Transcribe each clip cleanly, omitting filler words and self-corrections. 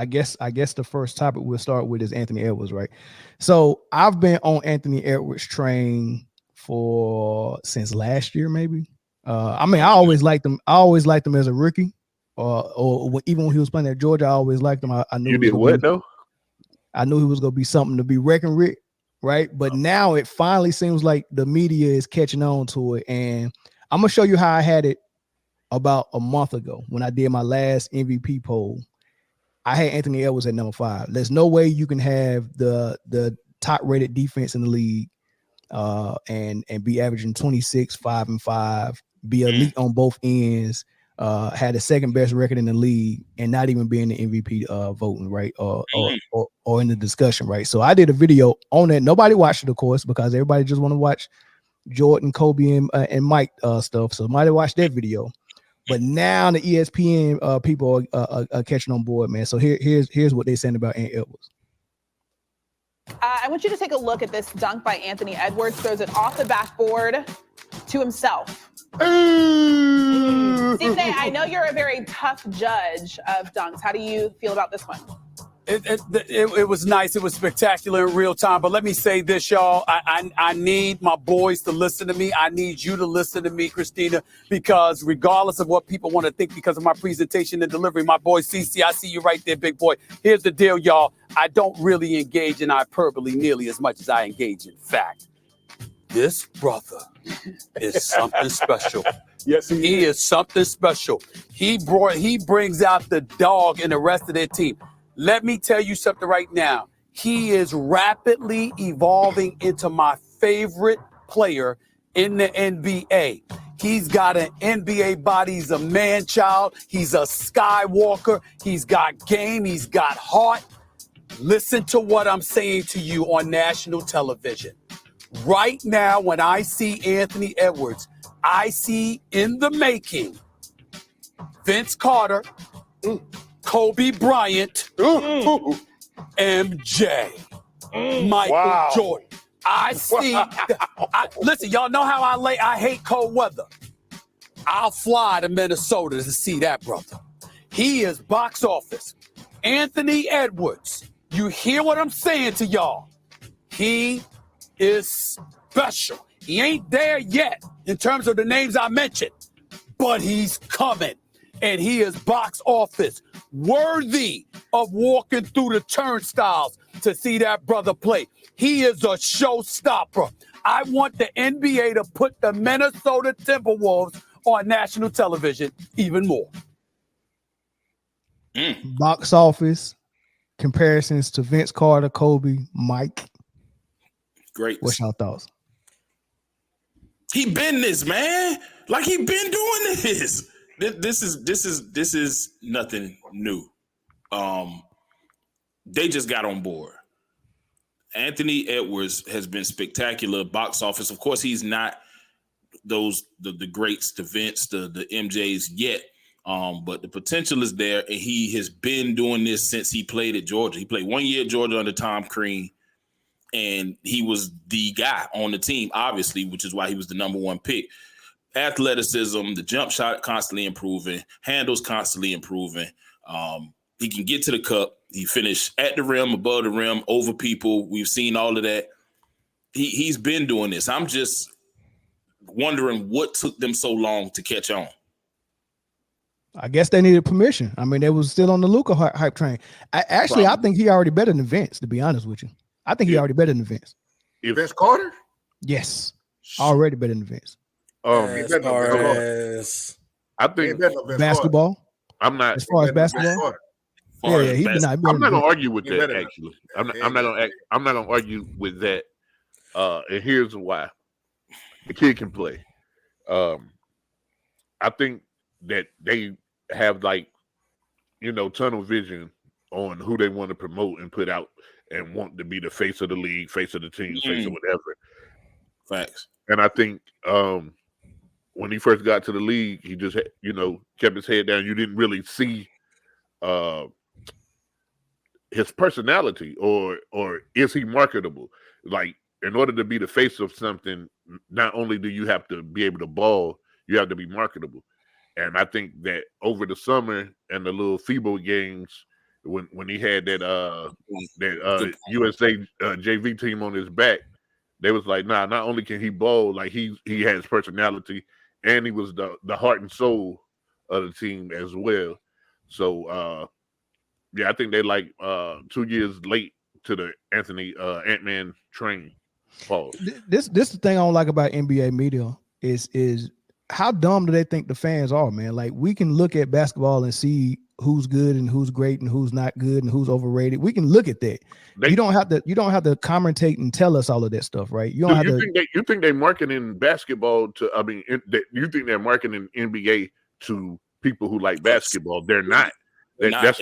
I guess the first topic we'll start with is Anthony Edwards, right? So I've been on Anthony Edwards train since last year, maybe. I mean, I always liked him. I always liked him as a rookie, even when he was playing at Georgia. I always liked him. I knew you did what though? I knew he was going to be something to be reckoned with, right? But now it finally seems like the media is catching on to it, and I'm gonna show you how I had it about a month ago when I did my last MVP poll. I had Anthony Edwards at number 5. There's no way you can have the top rated defense in the league and be averaging 26, 5 and 5, be elite on both ends, had the second best record in the league, and not even be in the MVP voting, right? Or in the discussion, right? So I did a video on that. Nobody watched it, of course, because everybody just want to watch Jordan, Kobe, and Mike stuff. So nobody watched that video. But now the ESPN people are catching on board, man. So here's what they're saying about Ant Edwards. I want you to take a look at this dunk by Anthony Edwards. Throws it off the backboard to himself. Stephen A., I know you're a very tough judge of dunks. How do you feel about this one? It was nice. It was spectacular in real time. But let me say this, y'all. I need my boys to listen to me. I need you to listen to me, Christina, because regardless of what people want to think because of my presentation and delivery, my boy CC, I see you right there, big boy. Here's the deal, y'all. I don't really engage in hyperbole nearly as much as I engage in fact. This brother is something special. Yes, he is something special. He brings out the dog in the rest of their team. Let me tell you something right now. He is rapidly evolving into my favorite player in the NBA. He's got an NBA body. He's a man-child. He's a Skywalker. He's got game. He's got heart. Listen to what I'm saying to you on national television. Right now, when I see Anthony Edwards, I see in the making Vince Carter, Kobe Bryant, MJ, Michael Jordan. I see. Listen, y'all know how I hate cold weather. I'll fly to Minnesota to see that brother. He is box office. Anthony Edwards. You hear what I'm saying to y'all? He is special. He ain't there yet in terms of the names I mentioned, but he's coming. And he is box office worthy of walking through the turnstiles to see that brother play. He is a showstopper. I want the NBA to put the Minnesota Timberwolves on national television even more. Box office comparisons to Vince Carter, Kobe, Mike. Great. What's your thoughts? He been this, man. Like he been doing this. This is nothing new. They just got on board. Anthony Edwards has been spectacular box office. Of course, he's not the greats, the Vince, the MJs yet. But the potential is there, and he has been doing this since he played at Georgia. He played 1 year at Georgia under Tom Crean, and he was the guy on the team, obviously, which is why he was the number 1 pick. Athleticism, the jump shot constantly improving, handles constantly improving. He can get to the cup. He finished at the rim, above the rim, over people. We've seen all of that. He's been doing this. I'm just wondering what took them so long to catch on. I guess they needed permission. I mean, they was still on the Luka hype train. I think he already better than Vince, to be honest with you. I think he already better than Vince. Vince Carter? Yes. Already better than Vince. I think basketball. I'm not as far as basketball. I'm not gonna argue with that. Actually, I'm not gonna argue with that. And here's why: the kid can play. I think that they have tunnel vision on who they want to promote and put out, and want to be the face of the league, face of the team, face of whatever. Facts. And I think when he first got to the league, he just kept his head down. You didn't really see his personality, or is he marketable? Like, in order to be the face of something, not only do you have to be able to ball, you have to be marketable. And I think that over the summer and the little FIBA games when he had that USA JV team on his back. They was like, nah, not only can he bowl, like he has personality, and he was the heart and soul of the team as well. So yeah, I think they like 2 years late to the Anthony Ant-Man train. Pause. This the thing I don't like about NBA media is how dumb do they think the fans are, man? Like, we can look at basketball and see who's good and who's great and who's not good and who's overrated. We can look at that. You don't have to commentate and tell us all of that stuff, right? You don't have to. You think they're marketing basketball to? I mean, you think they're marketing NBA to people who like basketball? They're not. That's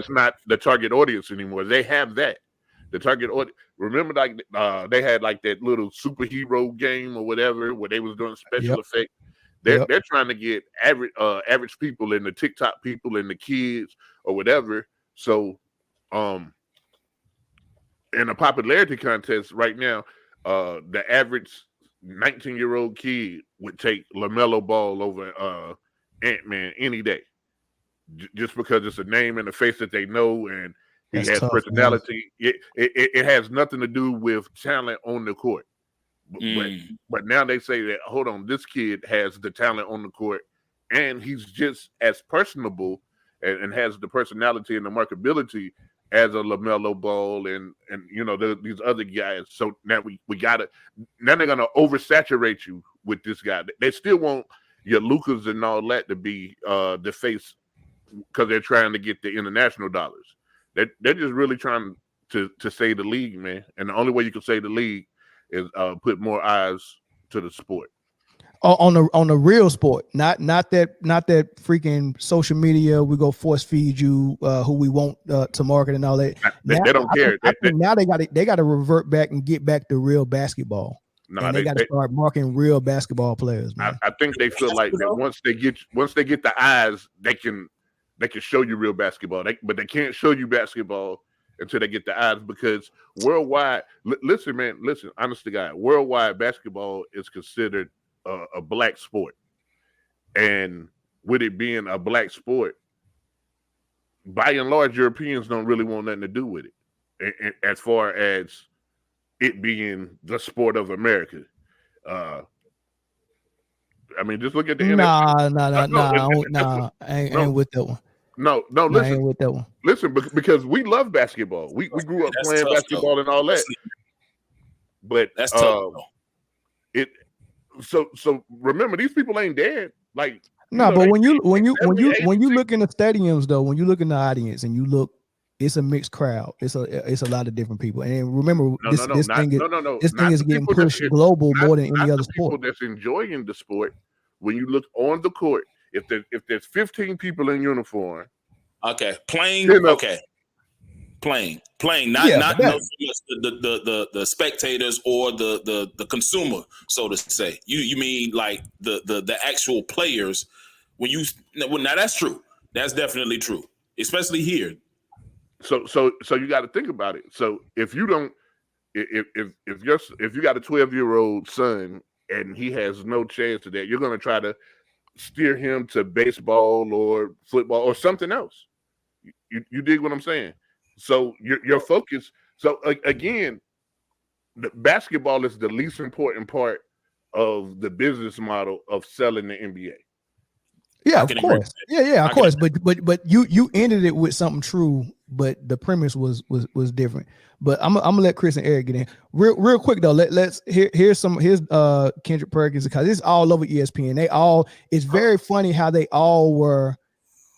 not the target audience anymore. They have that. The target audience. Remember, like they had like that little superhero game or whatever where they was doing special effects. They're trying to get average people and the TikTok people and the kids or whatever. So, in a popularity contest right now, the average 19-year-old kid would take LaMelo Ball over Ant-Man any day, just because it's a name and a face that they know, and he has tough, personality. It has nothing to do with talent on the court. But now they say that, hold on, this kid has the talent on the court, and he's just as personable and has the personality and the marketability as a LaMelo Ball and these other guys. So now now they're gonna oversaturate you with this guy. They still want your Lucas and all that to be the face because they're trying to get the international dollars. They're just really trying to save the league, man. And the only way you can save the league is put more eyes to the sport. On the real sport, not that freaking social media. We go force feed you who we want to market and all that. They don't care. I think now they got to revert back and get back to real basketball. No, they got to start marketing real basketball players. Man. I think they feel like that once they get the eyes, they can show you real basketball. But they can't show you basketball until they get the eyes, because worldwide, listen, honest to God, worldwide basketball is considered a black sport. And with it being a black sport, by and large, Europeans don't really want nothing to do with it. And as far as it being the sport of America. I mean, just look at the NFL. I ain't with that one. No, listen. With that one. Listen, because we love basketball. We grew up playing basketball and all that. But that's tough. So remember, these people ain't dead. Like but when you look in the stadiums though, when you look in the audience and you look, it's a mixed crowd. It's a lot of different people. And remember, this thing is getting pushed global more than any other sport. People that's enjoying the sport, when you look on the court, if there's 15 people in uniform, playing, not the spectators or the consumer, so to say. You mean like the actual players? Now that's true. That's definitely true, especially here. So you got to think about it. So if you don't, if you got a 12-year-old son and he has no chance of that, you're going to try to steer him to baseball or football or something else. You dig what I'm saying? So your focus. So again, the basketball is the least important part of the business model of selling the NBA. Yeah, of course. Yeah, of course. But you ended it with something true, but the premise was different. But I'm gonna let Chris and Eric get in real quick though. Let's here's Kendrick Perkins, because it's all over ESPN. It's very funny how they all were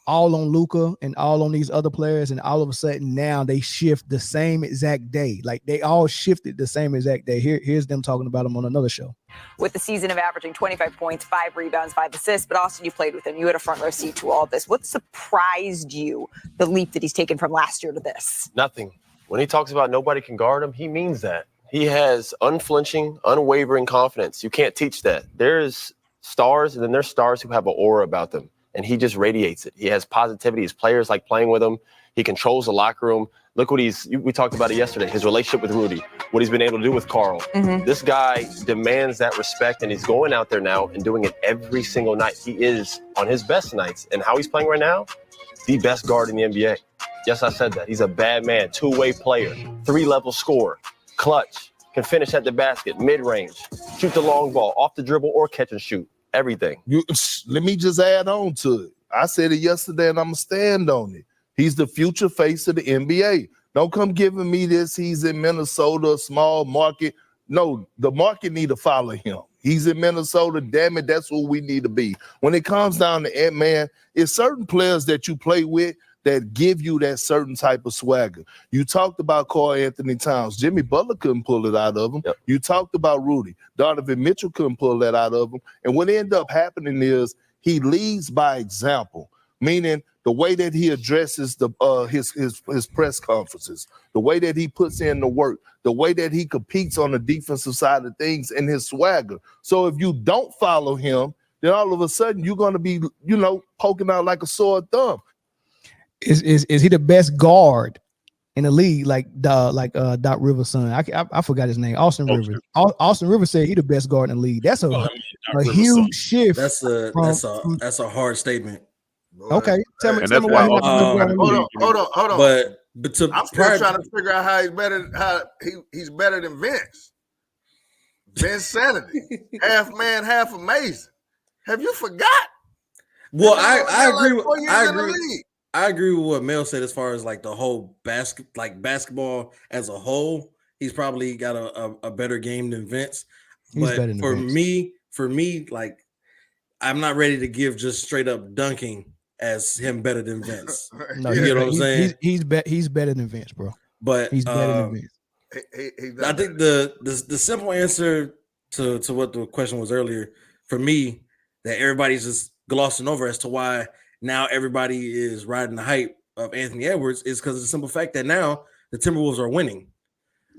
all on Luka and all on these other players, and all of a sudden now they shift the same exact day. Like they all shifted the same exact day. Here's them talking about him on another show. With the season of averaging 25 points, 5 rebounds, 5 assists, but Austin, you played with him. You had a front row seat to all of this. What surprised you, the leap that he's taken from last year to this? Nothing. When he talks about nobody can guard him, he means that. He has unflinching, unwavering confidence. You can't teach that. There's stars, and then there's stars who have an aura about them, and he just radiates it. He has positivity. His players like playing with him. He controls the locker room. Look what we talked about it yesterday, his relationship with Rudy, what he's been able to do with Carl. Mm-hmm. This guy demands that respect, and he's going out there now and doing it every single night. He is on his best nights, and how he's playing right now, the best guard in the NBA. Yes, I said that. He's a bad man, two-way player, 3-level scorer, clutch, can finish at the basket, mid-range, shoot the long ball, off the dribble or catch and shoot, everything. Let me just add on to it. I said it yesterday and I'm going to stand on it. He's the future face of the NBA. Don't come giving me this. He's in Minnesota, a small market. No, the market need to follow him. He's in Minnesota. Damn it, that's what we need to be. When it comes down to Ant-Man, it's certain players that you play with that give you that certain type of swagger. You talked about Karl Anthony Towns. Jimmy Butler couldn't pull it out of him. Yep. You talked about Rudy. Donovan Mitchell couldn't pull that out of him. And what ended up happening is he leads by example, meaning the way that he addresses the his press conferences, the way that he puts in the work, the way that he competes on the defensive side of things, and his swagger. So if you don't follow him, then all of a sudden you're going to be, poking out like a sore thumb. Is he the best guard in the league? Like Doc Rivers' son, I forgot his name. Austin Rivers. Austin Rivers said he the best guard in the league. That's a huge shift. That's a hard statement. Okay, tell me why. Hold on. But I'm still trying to figure out how he's better than Vince. Vince Sanity, half man, half amazing. Have you forgot? Well, I agree with what Mel said as far as like the whole basketball as a whole. He's probably got a better game than Vince. But for me, like I'm not ready to give just straight up dunking as him better than Vince. No, you know what I'm saying? He's better than Vince, bro. But he's better than Vince. I think the simple answer to what the question was earlier for me that everybody's just glossing over as to why now everybody is riding the hype of Anthony Edwards is because of the simple fact that now the Timberwolves are winning.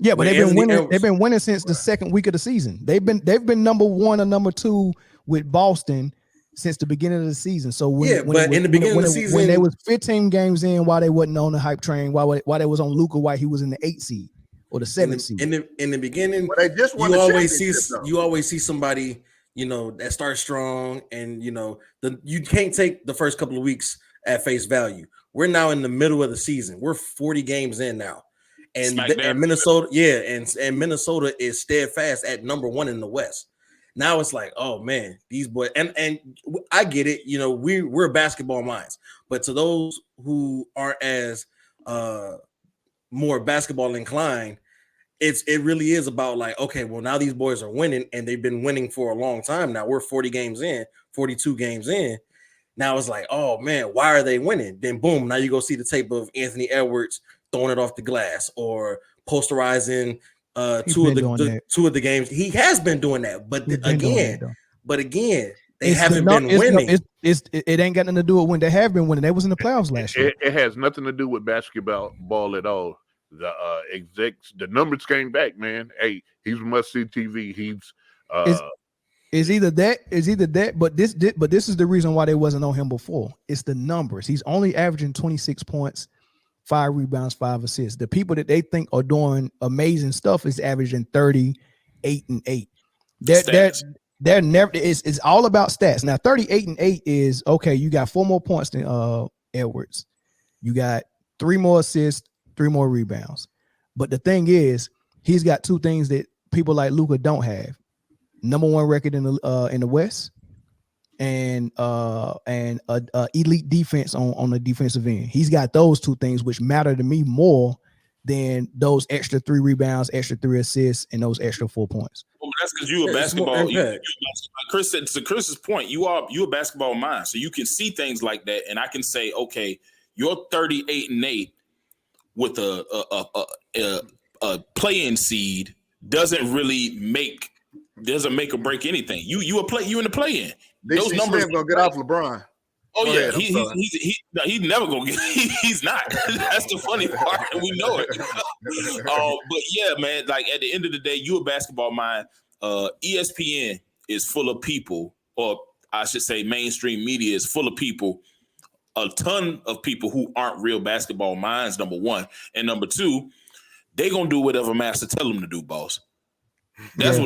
Yeah, but they've been winning since the second week of the season. They've been number 1 or number 2 with Boston since the beginning of the season. So in the beginning of the season, when they was 15 games in, while they wasn't on the hype train, while they was on Luka White, he was in the 8th seed or the 7th seed. In the beginning, they just won you always see somebody that starts strong, and you can't take the first couple of weeks at face value. We're now in the middle of the season. We're 40 games in now, and Minnesota, and Minnesota is steadfast at number 1 in the West. Now it's like, oh man, these boys, and I get it. We're basketball minds, but to those who aren't as more basketball inclined, it really is about like, okay, well now these boys are winning, and they've been winning for a long time now. We're 40 games in, 42 games in. Now it's like, oh man, why are they winning? Then boom, now you go see the tape of Anthony Edwards throwing it off the glass or posterizing. Two of the games he has been doing that, but again, they haven't been winning. It ain't got nothing to do with when they have been winning. They was in the playoffs last year. It has nothing to do with basketball at all. The execs, the numbers came back, man. Hey, he's must see TV. He's is either that, but this is the reason why they wasn't on him before. It's the numbers. He's only averaging 26 points. 5 rebounds, 5 assists. The people that they think are doing amazing stuff is averaging 38 and 8. They're never. It's all about stats. Now 38 and 8 is okay. You got 4 more points than Edwards. You got 3 more assists, 3 more rebounds. But the thing is, he's got 2 things that people like Luka don't have: number 1 record in the West, and elite defense on the defensive end. He's got those 2 things, which matter to me more than those extra 3 rebounds, extra 3 assists, and those extra 4 points. Well, that's because you a basketball. Chris said, to Chris's point, you a basketball mind, so you can see things like that, and I can say, okay, you're 38 and 8 with a play-in seed doesn't make or break anything. You in the play-in. Those numbers gonna get off LeBron. Oh yeah, he's never gonna get. He's not. That's the funny part. We know it. But yeah, man. Like at the end of the day, you a basketball mind. ESPN is full of people, or I should say, mainstream media is full of people. A ton of people who aren't real basketball minds. Number 1, and number 2, they gonna do whatever master tell them to do, boss. That's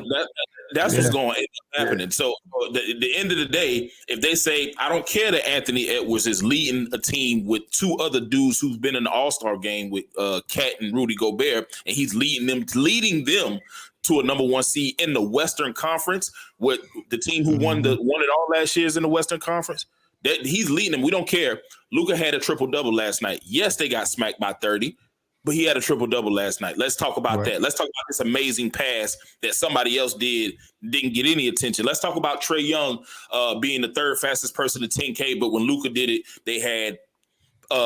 That's what's going to end up happening. So at the end of the day, if they say, I don't care that Anthony Edwards is leading a team with two other dudes who've been in the All-Star game with Cat and Rudy Gobert, and he's leading them to a number one seed in the Western Conference with the team who won it all last year is in the Western Conference. That he's leading them. We don't care. Luka had a triple-double last night. Yes, they got smacked by 30. But he had a triple-double last night. Let's talk about that. Let's talk about this amazing pass that somebody else didn't get any attention. Let's talk about Trae Young being the third fastest person to 10K, but when Luka did it, they had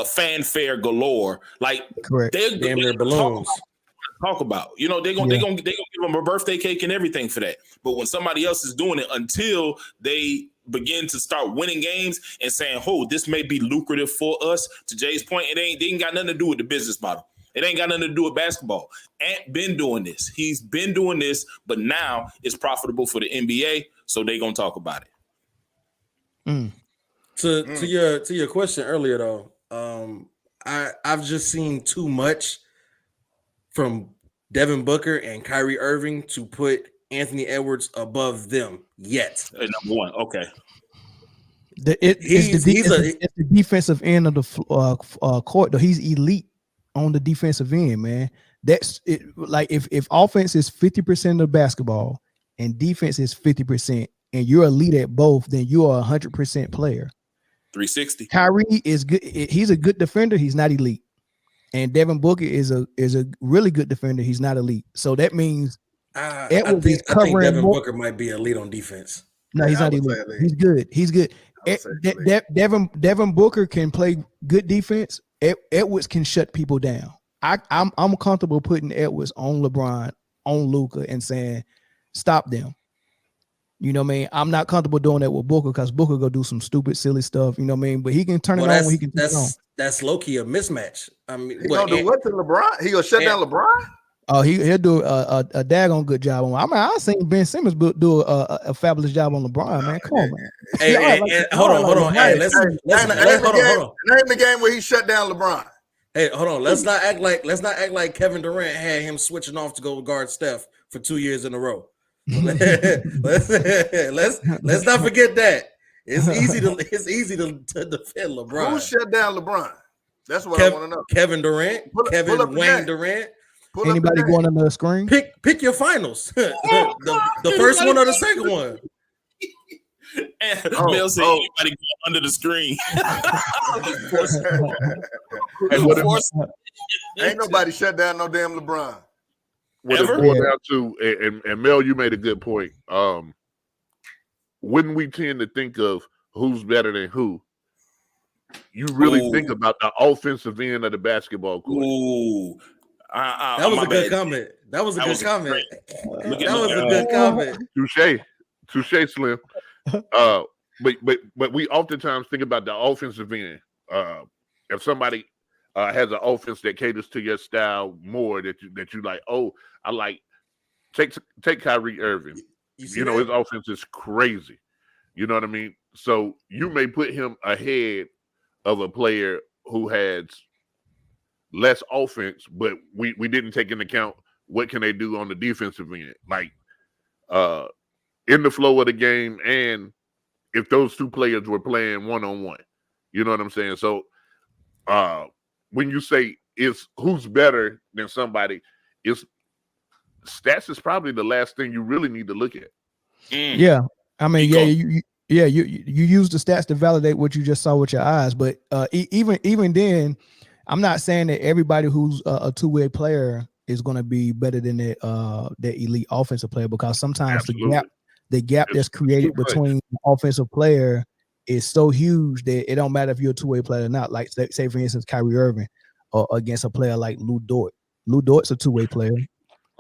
fanfare galore. Like, they're damn near balloons. Talk about. You know, they're gonna give him a birthday cake and everything for that. But when somebody else is doing it, until they begin to start winning games and saying, "Oh, this may be lucrative for us," to Jay's point, they ain't got nothing to do with the business model. It ain't got nothing to do with basketball. Ant been doing this. He's been doing this, but now it's profitable for the NBA, so they gonna talk about it. To your question earlier though, I've just seen too much from Devin Booker and Kyrie Irving to put Anthony Edwards above them yet. Number one, okay. It's the defensive end of the court though. He's elite on the defensive end, man. That's it. Like if offense is 50% of basketball and defense is 50%, and you're elite at both, then you are 100% player. 360. Kyrie is good. He's a good defender. He's not elite. And Devin Booker is a really good defender. He's not elite. So that means I think Devin Booker might be elite on defense. No, he's not elite. He's good. He's good. Devin Booker can play good defense. Edwards can shut people down. I'm comfortable putting Edwards on LeBron, on Luka, and saying stop them. You know what I mean? I'm not comfortable doing that with Booker because Booker go do some stupid, silly stuff. You know what I mean? But he can turn it on when he can turn it on. That's low key a mismatch. I mean, he gonna do what to LeBron? He gonna shut down LeBron? Oh, he'll do a daggone good job on. I mean, I seen Ben Simmons do a fabulous job on LeBron, man. Come on, man. Hold on. Hey, let's hold on. Name the game where he shut down LeBron. Hey, hold on. Let's not act like Kevin Durant had him switching off to go guard Steph for 2 years in a row. let's not forget that. It's easy to defend LeBron. Who shut down LeBron? That's what I want to know. Kevin Durant, Wayne Durant. Anybody going under the screen? Pick your finals. the first one or the second one. Bill said anybody going under the screen. Ain't nobody shut down no damn LeBron. What it boiled down to, and Mel, you made a good point. When we tend to think of who's better than who, you really think about the offensive end of the basketball court. Ooh. That was a good comment. That was a good comment. That was a good comment. Touche, Slim. But we oftentimes think about the offensive end. If somebody has an offense that caters to your style more, that you like, oh, I like. Take Kyrie Irving. You know his offense is crazy. You know what I mean? So you may put him ahead of a player who has less offense, but we didn't take into account what can they do on the defensive end, like in the flow of the game, and if those two players were playing one-on-one. You know what I'm saying? So when you say it's who's better than somebody, it's stats is probably the last thing you really need to look at. Yeah. I mean, you use the stats to validate what you just saw with your eyes, but even then, I'm not saying that everybody who's a two-way player is going to be better than that elite offensive player, because sometimes the gap that's created between the offensive player is so huge that it don't matter if you're a two-way player or not. Like say for instance, Kyrie Irving against a player like Lou Dort. Lou Dort's a two-way player.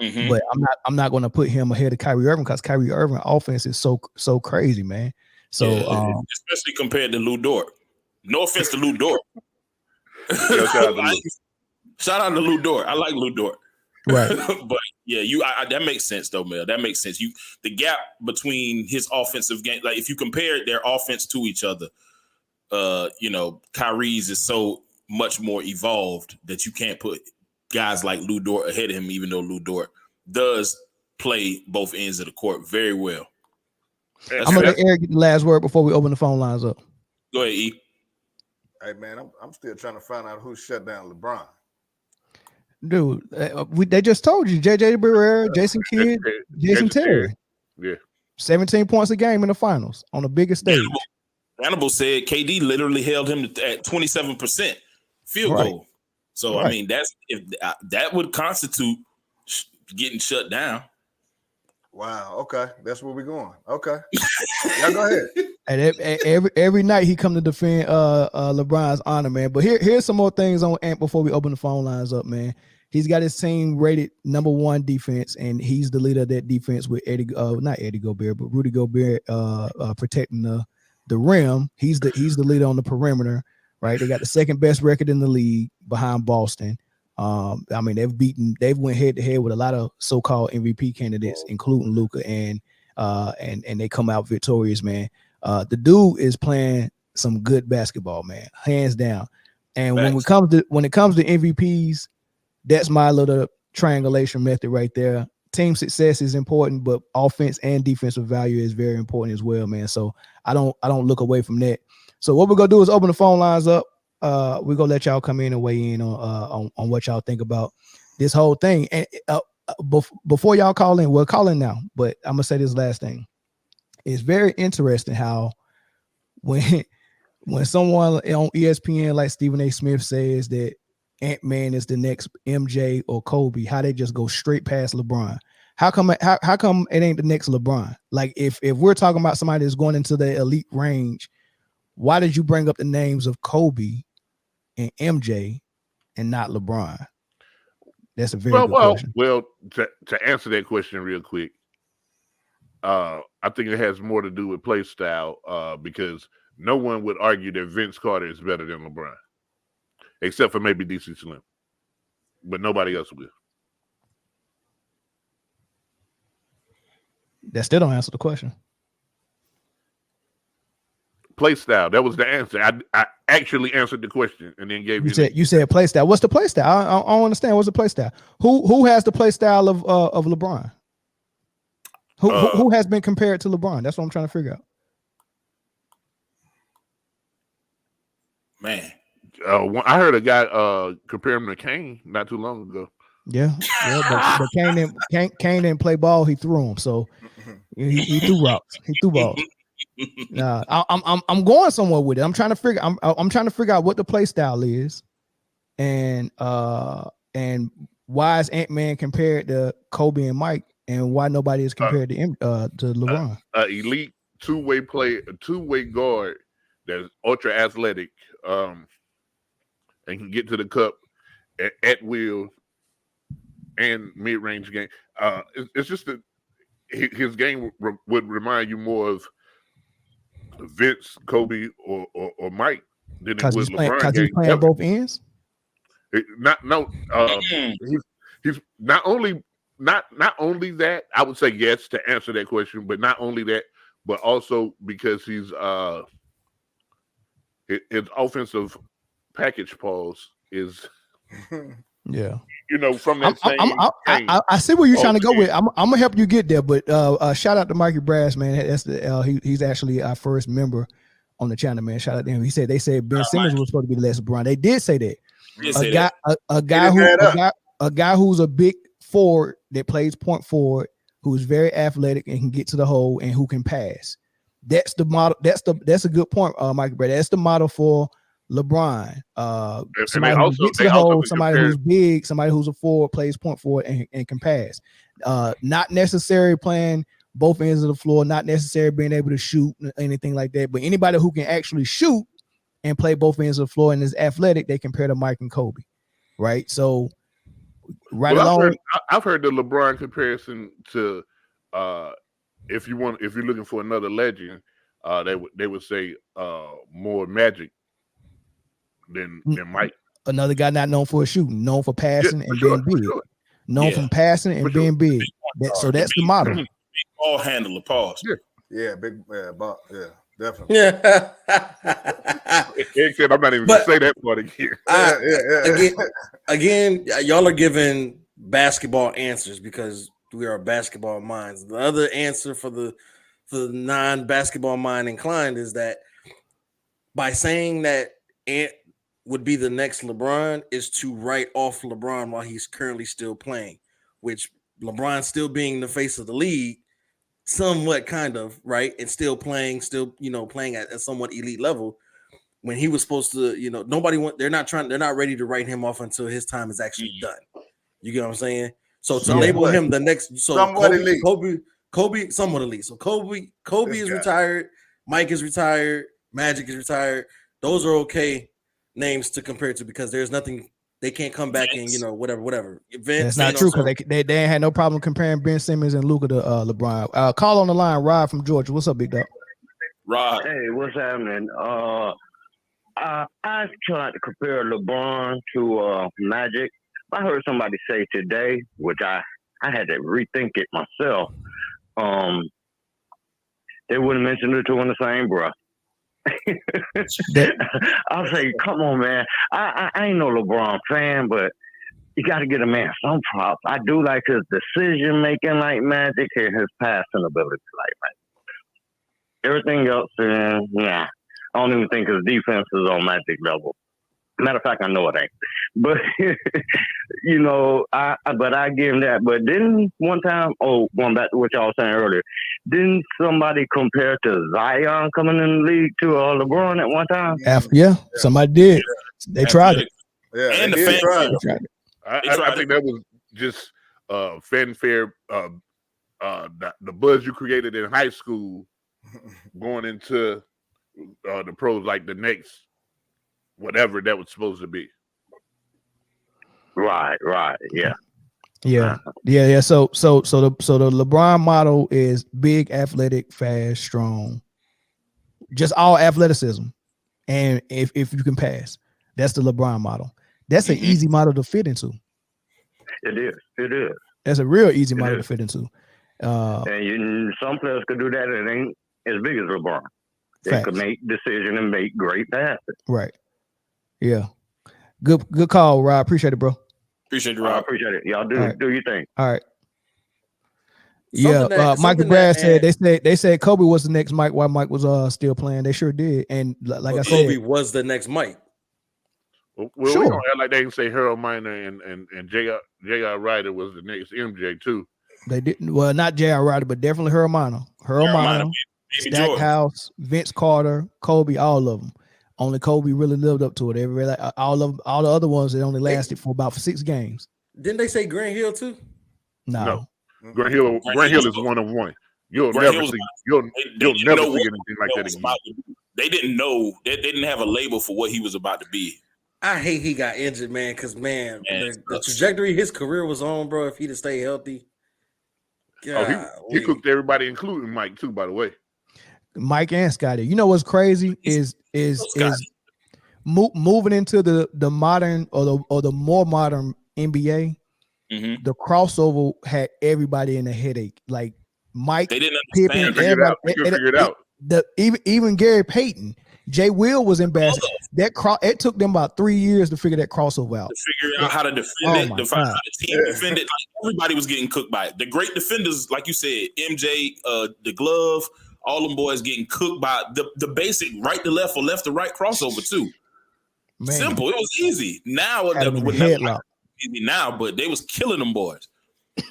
Mm-hmm. But I'm not going to put him ahead of Kyrie Irving because Kyrie Irving offense is so crazy, man. So especially compared to Lou Dort. No offense to Lou Dort. Shout out to Lou Dort. I like Lou Dort. Right. But yeah, that makes sense though, Mel. That makes sense. The gap between his offensive game, like if you compare their offense to each other, Kyrie's is so much more evolved that you can't put guys like Lou Dort ahead of him, even though Lou Dort does play both ends of the court very well. I'm gonna let Eric get the last word before we open the phone lines up. Go ahead, E. Hey man, I'm still trying to find out who shut down LeBron. Dude, they just told you JJ Barrera, Jason Kidd, Jason Terry. Yeah. 17 points a game in the finals on the biggest stage. Hannibal said KD literally held him at 27% field goal. So I mean, that would constitute getting shut down. Wow. Okay, that's where we're going. Okay, y'all go ahead. And every night he come to defend LeBron's honor, man. But here's some more things on Ant before we open the phone lines up, man. He's got his team rated #1 defense, and he's the leader of that defense with not Eddie Gobert, but Rudy Gobert protecting the rim. He's the leader on the perimeter, right? They got the second best record in the league behind Boston. I mean, they've went head to head with a lot of so-called MVP candidates, including Luka, and they come out victorious, man. The dude is playing some good basketball, man, hands down. And when it comes to MVPs, that's my little triangulation method right there. Team success is important, but offense and defensive value is very important as well, man. So I don't look away from that. So what we're gonna do is open the phone lines up. We're gonna let y'all come in and weigh in on what y'all think about this whole thing. And before y'all call in, we're calling now, but I'm gonna say this last thing. It's very interesting how when someone on ESPN like Stephen A. Smith says that Ant-Man is the next MJ or Kobe, how they just go straight past LeBron. How come it ain't the next LeBron? Like if we're talking about somebody that's going into the elite range, why did you bring up the names of Kobe and MJ and not LeBron? That's a very good question. Well, to answer that question real quick, I think it has more to do with play style because no one would argue that Vince Carter is better than LeBron, except for maybe DC Slim, but nobody else will. That still don't answer the question. Play style. That was the answer. I actually answered the question and then gave you said play style. What's the play style? I don't understand. What's the play style? Who has the play style of LeBron? Who has been compared to LeBron? That's what I'm trying to figure out. Man, I heard a guy compare him to Kane not too long ago. Yeah, but Kane didn't play ball. He threw him, so he threw rocks. He threw balls. I'm going somewhere with it. I'm trying to figure out what the play style is, and why is Ant-Man compared to Kobe and Mike, and why nobody is compared to LeBron. Elite two-way guard that's ultra athletic, and can get to the cup at will and mid-range game. It's just that his game would remind you more of Vince, Kobe, or Mike than it would LeBron. Because he's playing both ends. He's not only that. I would say yes to answer that question, but not only that, but also because he's his offensive package pause is yeah. From that I see where you're trying to go with. I'm gonna help you get there, but shout out to Mikey Brass, man. That's he's actually our first member on the channel, man. Shout out to him. They said Ben Simmons was supposed to be the last LeBron. They did say that. A guy who's a big forward that plays point forward, who's very athletic and can get to the hole and who can pass. That's the model. That's a good point, Mikey Brass. That's the model for LeBron, somebody who gets to the hole, somebody who's big, somebody who's a forward, plays point forward and can pass. Not necessarily playing both ends of the floor, not necessarily being able to shoot anything like that, but anybody who can actually shoot and play both ends of the floor and is athletic, they compare to Mike and Kobe, right? So, I've heard the LeBron comparison to if you're looking for another legend, they would say more Magic than Mike. Another guy not known for shooting, known for passing and being big. Known from passing and being big. So that's the model. Big ball handler, pause. Yeah, big yeah, definitely. Yeah. I'm not even gonna say that part again. Again, y'all are giving basketball answers because we are basketball minds. The other answer for the non-basketball mind inclined is that by saying that Ant would be the next LeBron is to write off LeBron while he's currently still playing, which LeBron still being the face of the league, somewhat kind of, right? And still playing at a somewhat elite level when he was supposed to, they're not ready to write him off until his time is actually done. You get what I'm saying? So to label him the next, somewhat elite. So Kobe is retired, Mike is retired, Magic is retired. Those are okay names to compare to because there's nothing they can't come back and whatever. That's not true because they ain't had no problem comparing Ben Simmons and Luka to LeBron. Call on the line, Rod from Georgia. What's up, big dog? Rod. Hey, what's happening? I tried to compare LeBron to Magic. I heard somebody say today, which I had to rethink it myself. They wouldn't mention the two in the same breath. I'll say, come on, man. I ain't no LeBron fan, but you got to get a man some props. I do like his decision making like Magic and his passing ability like Magic. Everything else, I don't even think his defense is on Magic level. Matter of fact, I know it ain't. But but I give him that. But then one time, going back to what y'all was saying earlier, didn't somebody compare to Zion coming in the league to LeBron at one time? Somebody did. They tried it. Yeah, and they did try it. I think that was just fanfare. The buzz you created in high school going into the pros, like the next whatever that was supposed to be. Right, yeah. So the LeBron model is big, athletic, fast, strong, just all athleticism, and if you can pass, that's the LeBron model. That's an easy model to fit into. It is. That's a real easy model to fit into. And some players could do that. It ain't as big as LeBron. They could make decisions and make great passes. Right. Yeah. Good call, Rob. Appreciate it, bro. Appreciate it, Rob. I appreciate it. Y'all do your thing. All right. Michael Brad said they said Kobe was the next Mike while Mike was still playing. They sure did. And like I said, Kobe was the next Mike. Well, we don't act like they can say Harold Miner and J.R. Ryder was the next MJ too. They didn't. Well, not J.R. Ryder, but definitely Harold Miner. Stackhouse, Vince Carter, Kobe, all of them. Only Kobe really lived up to it. All the other ones, it only lasted for about 6 games. Didn't they say Grant Hill too? No. Grant Hill is one of one. You'll never see anything like that again. They didn't know. They didn't have a label for what he was about to be. I hate he got injured, man, because the trajectory his career was on, bro, if he'd have stayed healthy. He cooked everybody, including Mike, too, by the way. Mike and Scotty. You know what's crazy is moving into the modern or the more modern NBA. Mm-hmm. The crossover had everybody in a headache. Like Mike, they didn't Pippen, figure it out. Even Gary Payton, Jay Will was in basketball. It took them about 3 years to figure that crossover out. To figure out how to defend it, to find how the team defended. Like everybody was getting cooked by it. The great defenders, like you said, MJ, the glove, all them boys getting cooked by the basic right to left or left to right crossover too. Man. Simple. It was easy. Now easy now, but they was killing them boys.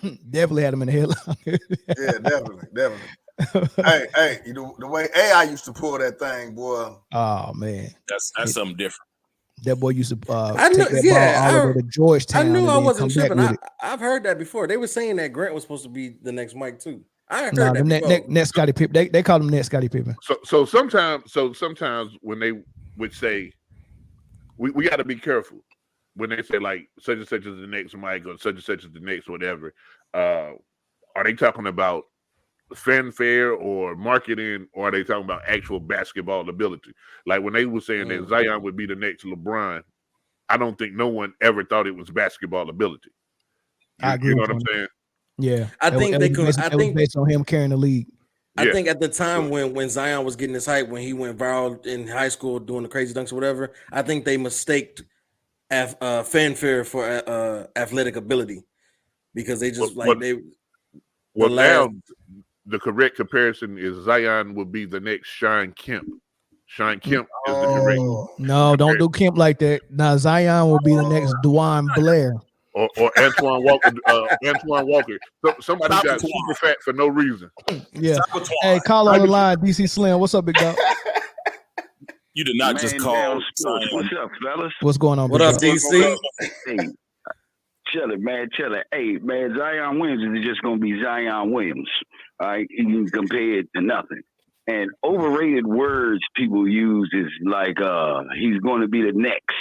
Definitely had them in the headlock. Yeah, definitely. hey, the way AI used to pull that thing, boy. Oh man, that's something different. That boy used to take that ball all the way to Georgetown. I knew I wasn't tripping. I've heard that before. They were saying that Grant was supposed to be the next Mike too. I heard that before. Net Scottie Pippen. They call him Net Scottie Pippen. So sometimes when they would say, we got to be careful when they say like such and such is the next Mike or such and such is the next whatever. Are they talking about fanfare or marketing, or are they talking about actual basketball ability? Like when they were saying that Zion would be the next LeBron, I don't think no one ever thought it was basketball ability. I agree. You know what I'm saying? Yeah, I think based on him carrying the league. I think at the time when Zion was getting his hype, when he went viral in high school doing the crazy dunks or whatever, I think they mistaked fanfare for athletic ability because they just Well, now the correct comparison is Zion will be the next Sean Kemp. Sean Kemp is the correct. No, don't do Kemp like that. Now Zion will be the next Dwan Blair. Or Antoine Walker. Antoine Walker. Somebody who got super fat for no reason. Yeah. Hey, call on the line, DC Slim. What's up, big dog? You did not just call. What's up, fellas? What's going on? What up, DC? Hey, chillin', man, chillin'. Hey, man, Zion Williams is just gonna be Zion Williams. All right, you can compare it to nothing. And overrated words people use is like, he's going to be the next.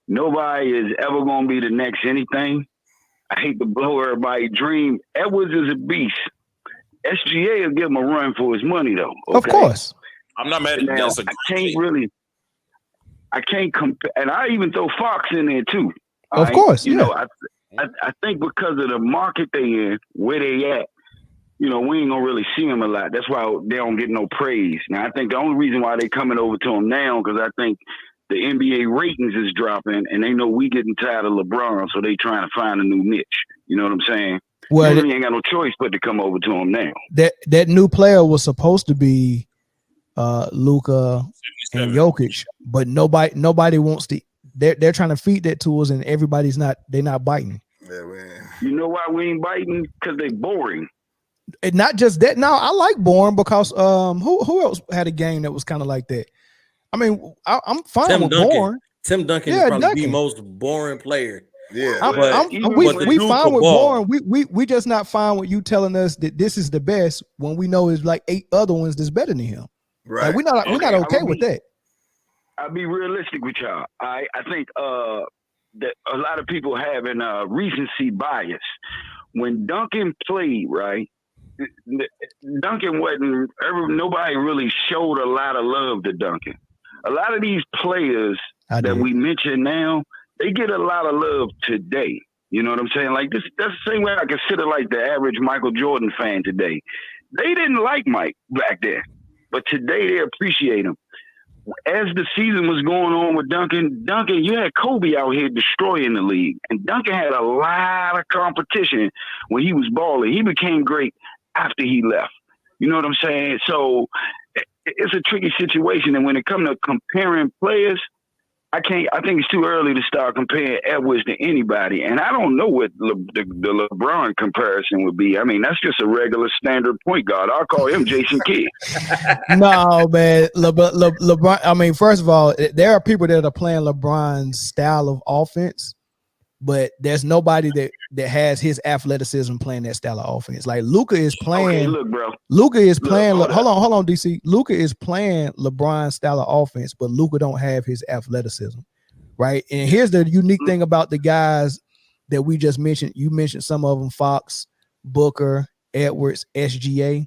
Nobody is ever going to be the next anything. I hate to blow everybody's dream. Edwards is a beast. SGA will give him a run for his money, though. Okay? Of course. I'm not mad at that. I can't compare. And I even throw Fox in there, too. Of course, you know, I think because of the market they in, where they at, you know, we ain't gonna really see them a lot. That's why they don't get no praise. Now, I think the only reason why they coming over to them now, because I think the NBA ratings is dropping, and they know we getting tired of LeBron, so they trying to find a new niche. You know what I'm saying? Well, they ain't got no choice but to come over to them now. That new player was supposed to be Luka and Jokic, but nobody wants to. They're trying to feed that to us, and they're not biting. Yeah, man. You know why we ain't biting? Because they boring. And not just that. No, I like boring because who else had a game that was kind of like that? I mean, I'm fine with boring. Tim Duncan is probably the most boring player. Yeah, we fine with boring. We just not fine with you telling us that this is the best when we know it's like 8 other ones that's better than him. Right? Like, we're not okay with that. I'll be realistic with y'all. I think that a lot of people having recency bias. When Duncan played, right? Duncan wasn't nobody really showed a lot of love to Duncan. A lot of these players that we mention now, they get a lot of love today. You know what I'm saying? Like that's the same way I consider like the average Michael Jordan fan today. They didn't like Mike back then, but today they appreciate him. As the season was going on with Duncan, you had Kobe out here destroying the league, and Duncan had a lot of competition when he was balling. He became great after he left. You know what I'm saying? So it's a tricky situation. And when it comes to comparing players, I think it's too early to start comparing Edwards to anybody. And I don't know what the LeBron comparison would be. I mean, that's just a regular standard point guard. I'll call him Jason Kidd. No, man. LeBron, I mean, first of all, there are people that are playing LeBron's style of offense, but there's nobody that has his athleticism playing that style of offense. Like Luka is playing. Okay, look, bro. Luka is playing. Hold on, DC. Luka is playing LeBron's style of offense, but Luka don't have his athleticism, right? And here's the unique thing about the guys that we just mentioned. You mentioned some of them: Fox, Booker, Edwards, SGA.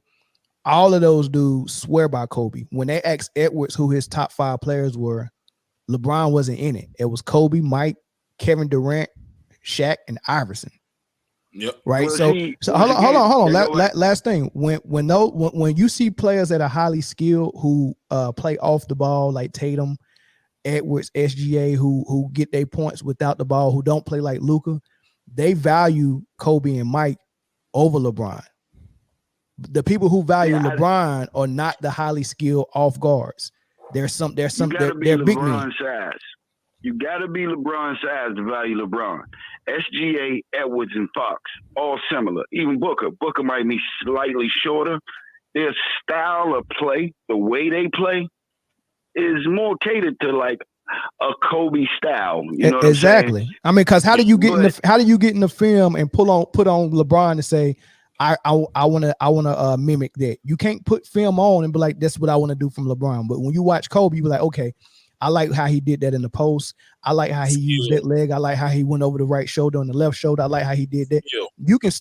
All of those dudes swear by Kobe. When they asked Edwards who his top 5 players were, LeBron wasn't in it. It was Kobe, Mike, Kevin Durant, Shaq, and Iverson. Yep. Right. So hold on. Last thing. When you see players that are highly skilled who play off the ball like Tatum, Edwards, SGA, who get their points without the ball, who don't play like Luka, they value Kobe and Mike over LeBron. The people who value LeBron are not the highly skilled off guards. They're big men. Size. You got to be LeBron size to value LeBron. SGA, Edwards, and Fox, all similar. Even Booker. Booker might be slightly shorter. Their style of play, the way they play, is more catered to like a Kobe style. You know what exactly. I'm saying? I mean, because how do you get in the film and put on LeBron and say, I want to mimic that? You can't put film on and be like, that's what I want to do from LeBron. But when you watch Kobe, you be like, okay, I like how he did that in the post. I like how he used that leg. I like how he went over the right shoulder and the left shoulder. I like how he did that. You can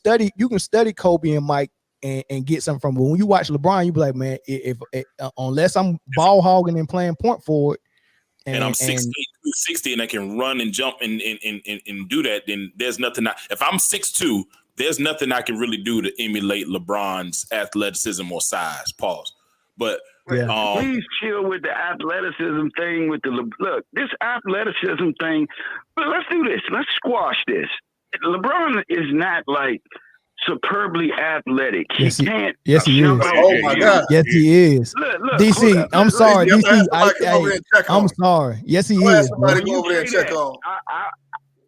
study Kobe and Mike and get something from it. But when you watch LeBron, you be like, man, if unless I'm ball hogging and playing point forward, and I'm 60 and I can run and jump and do that, then there's nothing. If I'm 6'2", there's nothing I can really do to emulate LeBron's athleticism or size. Pause. But please chill with the athleticism thing. Look, this athleticism thing. But let's do this. Let's squash this. LeBron is not like superbly athletic. Yes, he can't. Yes, he is. Oh my God. Yes, he is. Look, DC, I'm sorry. I'm DC, I'm sorry. Yes, he Go ask is. somebody Bro. go over there and check that, on.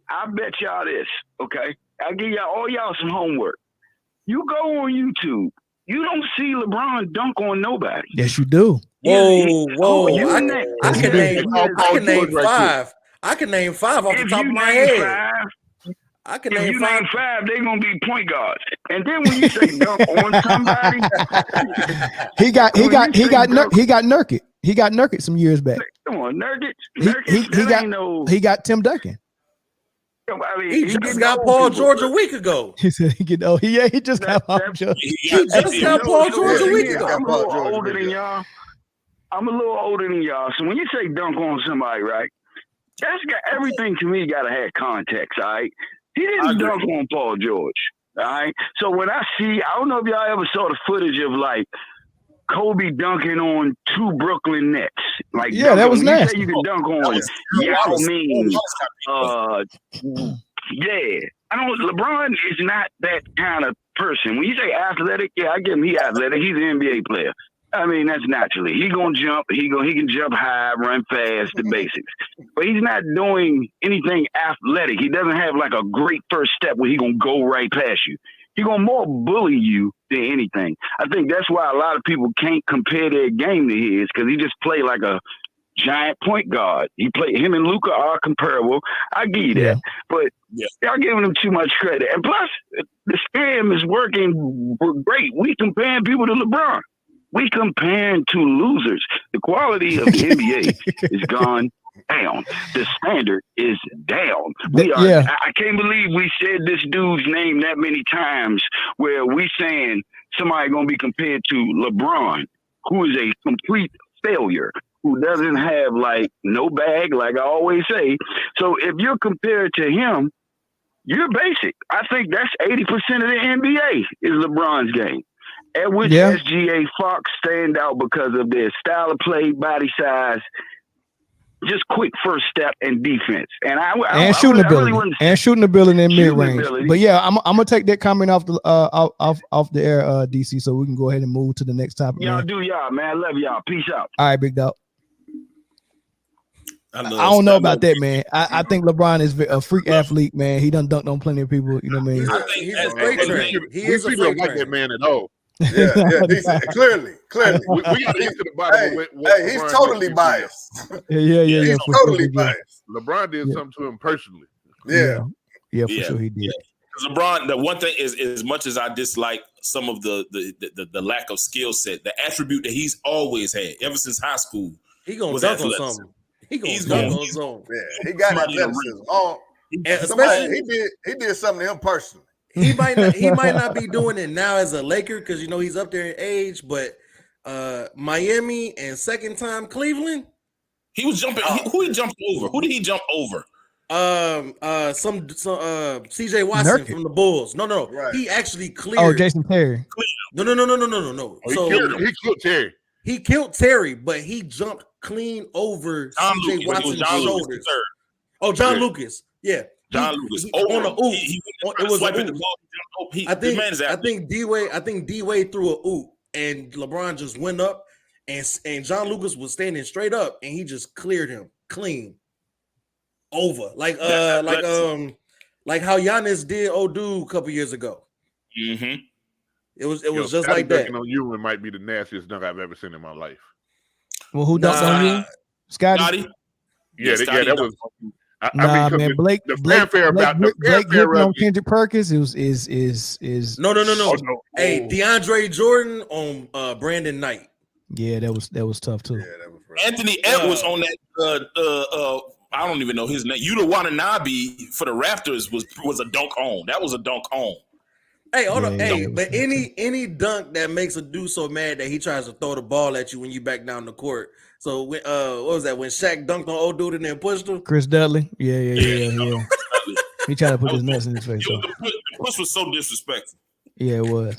I bet y'all this, okay? I give y'all some homework. You go on YouTube. You don't see LeBron dunk on nobody. Yes, you do. Whoa. I can name right five. I can name five off the top of my head. I can name five. Name five, they're gonna be point guards. And then when you say dunk on somebody, he got Nurkic. He got Nurkic some years back. Come on, Nurkic. He got Tim Duncan. I mean, he just got Paul George a week ago. He said he just got Paul George. He just got Paul George a week ago. I'm a little older than y'all. So when you say dunk on somebody, right? That's got everything to me. Got to have context, all right? He didn't dunk on Paul George, all right? So when I don't know if y'all ever saw the footage of like Kobe dunking on two Brooklyn Nets. Like, that was nasty. You say you can dunk on Yao Ming. LeBron is not that kind of person. When you say athletic, I get him. He athletic. He's an NBA player. I mean, that's naturally. He gonna jump. He can jump high, run fast, the basics. But he's not doing anything athletic. He doesn't have like a great first step where he gonna go right past you. He gonna more bully you than anything. I think that's why a lot of people can't compare their game to his, because he just play like a giant point guard. Him and Luka are comparable. I give you that. But y'all giving him too much credit. And plus, the scam is working great. We comparing people to LeBron. We comparing to losers. The quality of the NBA is gone down. The standard is down. I can't believe we said this dude's name that many times where we saying somebody going to be compared to LeBron, who is a complete failure, who doesn't have like no bag, like I always say. So if you're compared to him, you're basic. I think that's 80% of the NBA is LeBron's game. At which SGA Fox stand out because of their style of play, body size, just quick first step and defense, and shooting ability in mid range. But I'm gonna take that comment off the air, DC, so we can go ahead and move to the next topic. Y'all do y'all, man. I love y'all. Peace out. All right, big dog. I don't know about that, man. I think LeBron is a freak athlete, man. He done dunked on plenty of people. You know what I mean? He's a freight train. He is a freight train. That man at all. Clearly. We got to get to the bottom of what he's totally biased. He's totally biased. LeBron did something to him personally. For sure he did. LeBron, the one thing is, as much as I dislike some of the lack of skill set, the attribute that he's always had ever since high school, he gonna dunk on something. He's dunk on something. Yeah, he got athleticism. He did something to him personally. He might not be doing it now as a Laker because he's up there in age, but Miami and second time Cleveland, he was jumping. Who he jumped over? Who did he jump over? Some CJ Watson from the Bulls. No. Right. He actually cleared. Oh, Jason Terry. No. Oh, he killed Terry. He killed Terry, but he jumped clean over CJ Watson's shoulders. John Lucas. Yeah. John Lucas on a oop. It was a oop. I think D-Wade threw a oop, and LeBron just went up, and John Lucas was standing straight up, and he just cleared him clean over, like how Giannis did Odu a couple years ago. Mm-hmm. It was just like that. On you, it might be the nastiest dunk I've ever seen in my life. Well, who dunked on you? Scotty? Yeah, that was. Man, Blake gripping on Kendrick Perkins is no. Hey, DeAndre Jordan on Brandon Knight. Yeah, that was tough too. Yeah, that was Anthony Edwards on that. I don't even know his name. Yuta Watanabe for the Raptors was a dunk on. That was a dunk on. Hey, hold on. Hey, but any dunk that makes a dude so mad that he tries to throw the ball at you when you back down the court. So what was that when Shaq dunked on old dude and then pushed him? Chris Dudley. Yeah. He tried to put his nuts in his face. The push was so disrespectful. Yeah, it was.